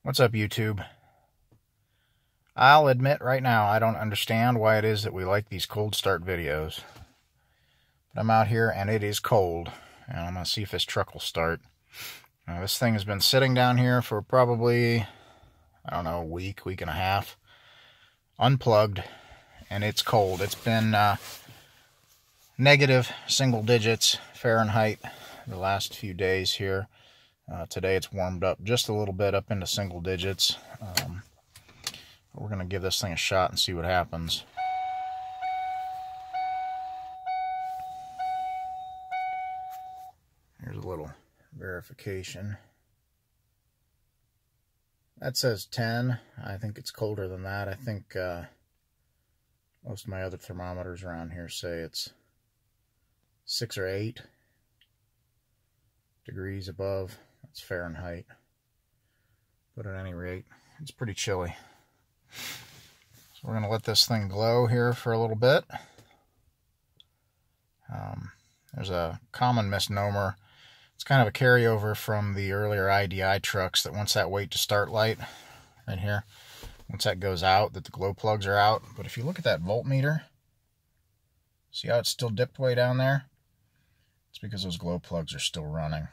What's up, YouTube? I'll admit right now I don't understand why it is that we like these cold start videos. But I'm out here and it is cold, and I'm going to see if this truck will start. Now, this thing has been sitting down here for probably, I don't know, a week and a half, unplugged, and it's cold. It's been negative single digits Fahrenheit the last few days here. Today it's warmed up just a little bit up into single digits. We're going to give this thing a shot and see what happens. Here's a little verification. That says 10. I think it's colder than that. I think most of my other thermometers around here say it's 6 or 8 degrees above. That's Fahrenheit. But at any rate, it's pretty chilly. So we're going to let this thing glow here for a little bit. There's a common misnomer. It's kind of a carryover from the earlier IDI trucks that once that wait to start light right here, once that goes out, that the glow plugs are out. But if you look at that voltmeter, see how it's still dipped way down there? It's because those glow plugs are still running.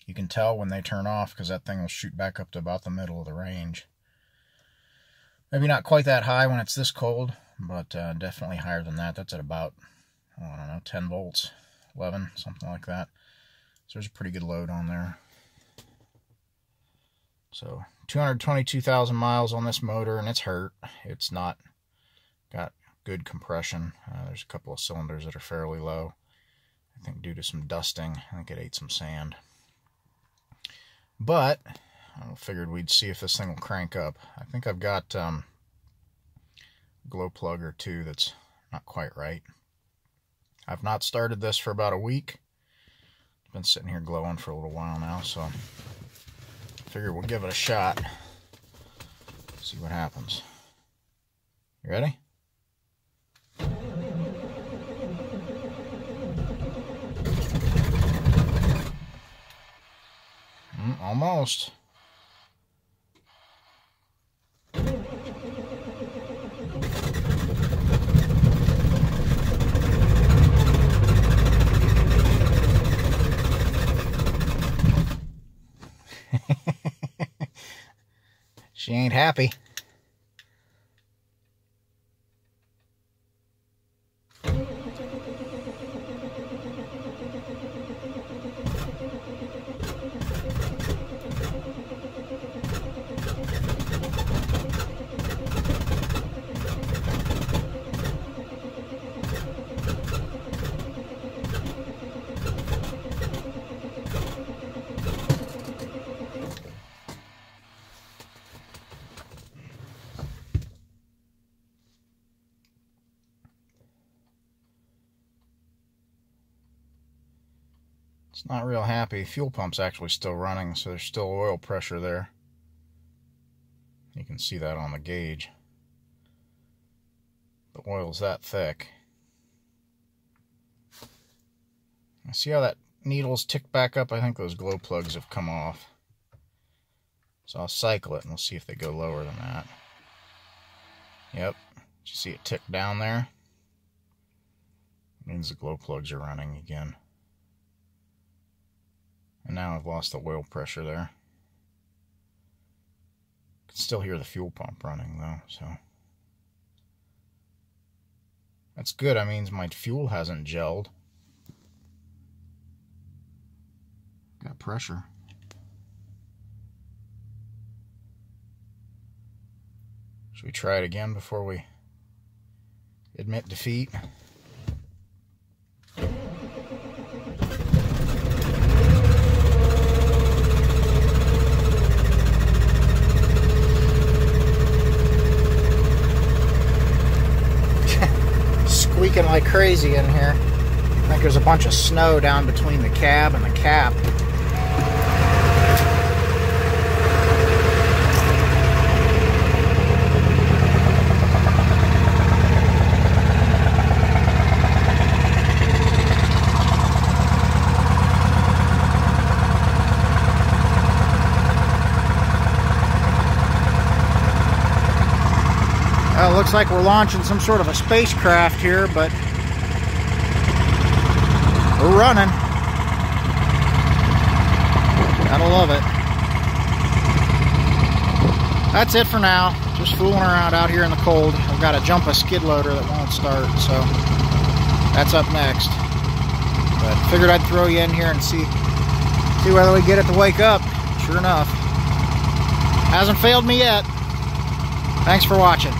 You can tell when they turn off because that thing will shoot back up to about the middle of the range. Maybe not quite that high when it's this cold, but definitely higher than that. That's at about, I don't know, 10 volts, 11, something like that. So there's a pretty good load on there. So 222,000 miles on this motor, and it's hurt. It's not got good compression. There's a couple of cylinders that are fairly low. I think due to some dusting. I think it ate some sand. But I figured we'd see if this thing will crank up. I think I've got a glow plug or two that's not quite right. I've not started this for about a week. It's been sitting here glowing for a little while now, so I figure we'll give it a shot. See what happens. You ready? Almost. She ain't happy. It's not real happy. Fuel pump's actually still running, so there's still oil pressure there. You can see that on the gauge. The oil's that thick. I see how that needle's ticked back up. I think those glow plugs have come off. So I'll cycle it and we'll see if they go lower than that. Yep. Did you see it tick down there? It means the glow plugs are running again. And now I've lost the oil pressure there. Can still hear the fuel pump running though, so that's good. That means my fuel hasn't gelled. Got pressure. Should we try it again before we admit defeat? Squeaking like crazy in here. I think there's a bunch of snow down between the cab and the cap. Well, it looks like we're launching some sort of a spacecraft here, but we're running. Gotta love it. That's it for now. Just fooling around out here in the cold. I've got to jump a skid loader that won't start, so that's up next. But figured I'd throw you in here and see whether we get it to wake up. Sure enough. Hasn't failed me yet. Thanks for watching.